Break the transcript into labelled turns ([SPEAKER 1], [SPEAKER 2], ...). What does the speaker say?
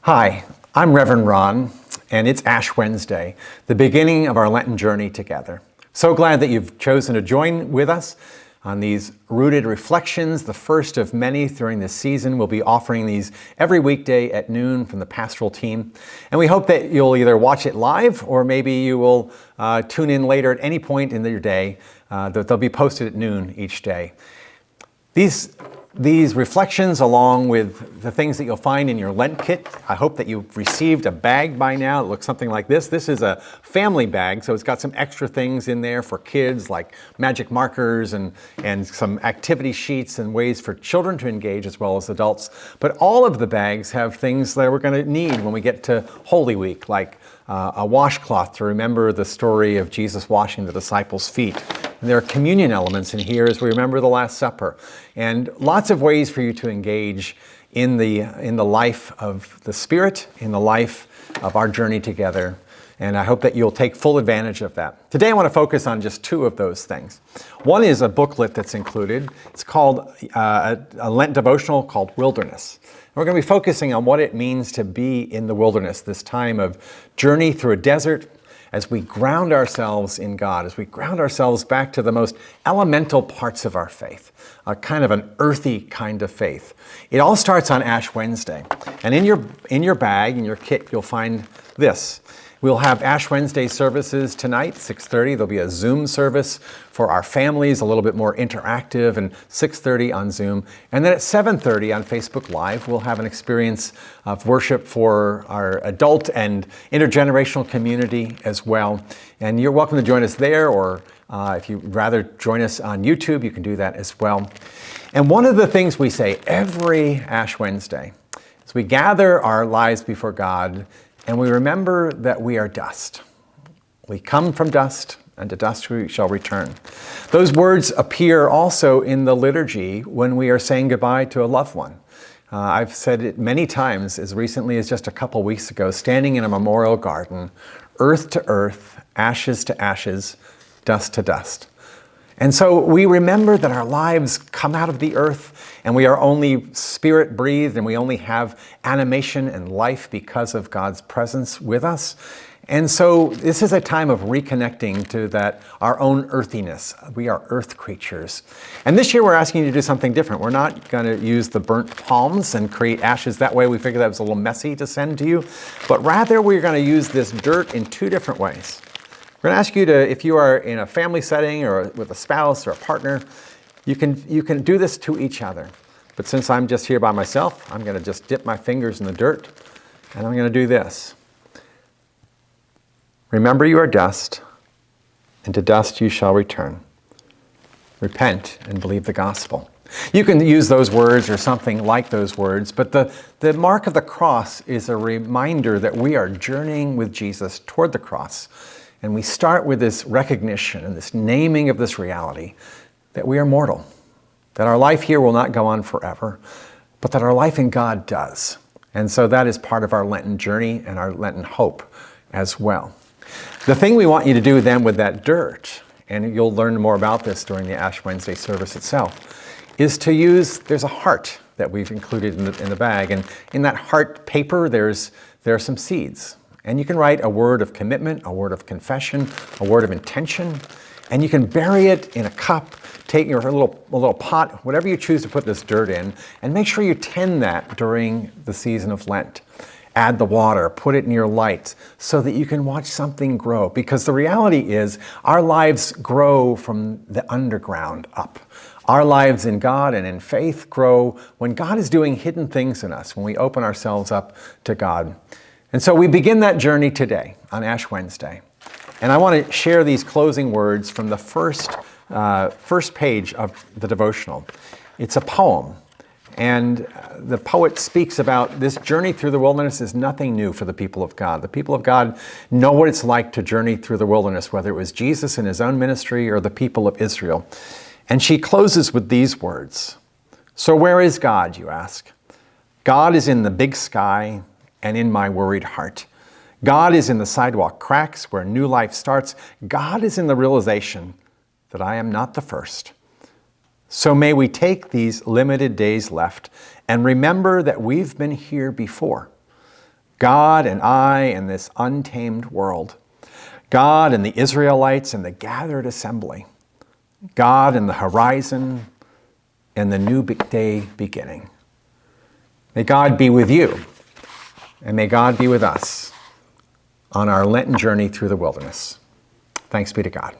[SPEAKER 1] Hi, I'm Reverend Ron, and it's Ash Wednesday, the beginning of our Lenten journey together. So glad that you've chosen to join with us on these rooted reflections, the first of many during this season. We'll be offering these every weekday at noon from the pastoral team. And we hope that you'll either watch it live or maybe you will tune in later at any point in your day. They'll be posted at noon each day. These reflections, along with the things that you'll find in your Lent kit, I hope that you've received a bag by now. It looks something like this. This is a family bag, so it's got some extra things in there for kids, like magic markers and some activity sheets and ways for children to engage as well as adults. But all of the bags have things that we're going to need when we get to Holy Week, like a washcloth to remember the story of Jesus washing the disciples' feet. And there are communion elements in here as we remember the Last Supper, and lots of ways for you to engage in the life of the Spirit, in the life of our journey together. And I hope that you'll take full advantage of that. Today I want to focus on just two of those things. One is a booklet that's included. It's called a Lent devotional called Wilderness. We're going to be focusing on what it means to be in the wilderness, this time of journey through a desert, as we ground ourselves in God, as we ground ourselves back to the most elemental parts of our faith, a kind of an earthy kind of faith. It all starts on Ash Wednesday. And in your bag, in your kit, you'll find this. We'll have Ash Wednesday services tonight, 6:30. There'll be a Zoom service for our families, a little bit more interactive, and 6:30 on Zoom. And then at 7:30 on Facebook Live, we'll have an experience of worship for our adult and intergenerational community as well. And you're welcome to join us there, or if you'd rather join us on YouTube, you can do that as well. And one of the things we say every Ash Wednesday is we gather our lives before God and we remember that we are dust. We come from dust, and to dust we shall return. Those words appear also in the liturgy when we are saying goodbye to a loved one. I've said it many times, as recently as just a couple weeks ago, standing in a memorial garden, earth to earth, ashes to ashes, dust to dust. And so we remember that our lives come out of the earth and we are only spirit breathed and we only have animation and life because of God's presence with us. And so this is a time of reconnecting to that, our own earthiness. We are earth creatures. And this year we're asking you to do something different. We're not going to use the burnt palms and create ashes that way. We figured that was a little messy to send to you. But rather we're going to use this dirt in two different ways. We're going to ask you to, if you are in a family setting or with a spouse or a partner, you can do this to each other. But since I'm just here by myself, I'm going to just dip my fingers in the dirt and I'm going to do this. Remember you are dust, and to dust you shall return. Repent and believe the gospel. You can use those words or something like those words, but the mark of the cross is a reminder that we are journeying with Jesus toward the cross. And we start with this recognition and this naming of this reality that we are mortal, that our life here will not go on forever, but that our life in God does. And so that is part of our Lenten journey and our Lenten hope as well. The thing we want you to do then with that dirt, and you'll learn more about this during the Ash Wednesday service itself, is to use, there's a heart that we've included in the bag, and in that heart paper there are some seeds. And you can write a word of commitment, a word of confession, a word of intention, and you can bury it in a cup, take your little pot, whatever you choose to put this dirt in, and make sure you tend that during the season of Lent. Add the water, put it in your light so that you can watch something grow. Because the reality is our lives grow from the underground up. Our lives in God and in faith grow when God is doing hidden things in us, when we open ourselves up to God. And so we begin that journey today on Ash Wednesday. And I want to share these closing words from the first page of the devotional. It's a poem. And the poet speaks about this journey through the wilderness is nothing new for the people of God. The people of God know what it's like to journey through the wilderness, whether it was Jesus in his own ministry or the people of Israel. And she closes with these words. So where is God, you ask? God is in the big sky and in my worried heart. God is in the sidewalk cracks where new life starts. God is in the realization that I am not the first. So may we take these limited days left and remember that we've been here before. God and I and this untamed world. God and the Israelites and the gathered assembly. God and the horizon and the new day beginning. May God be with you, and may God be with us on our Lenten journey through the wilderness. Thanks be to God.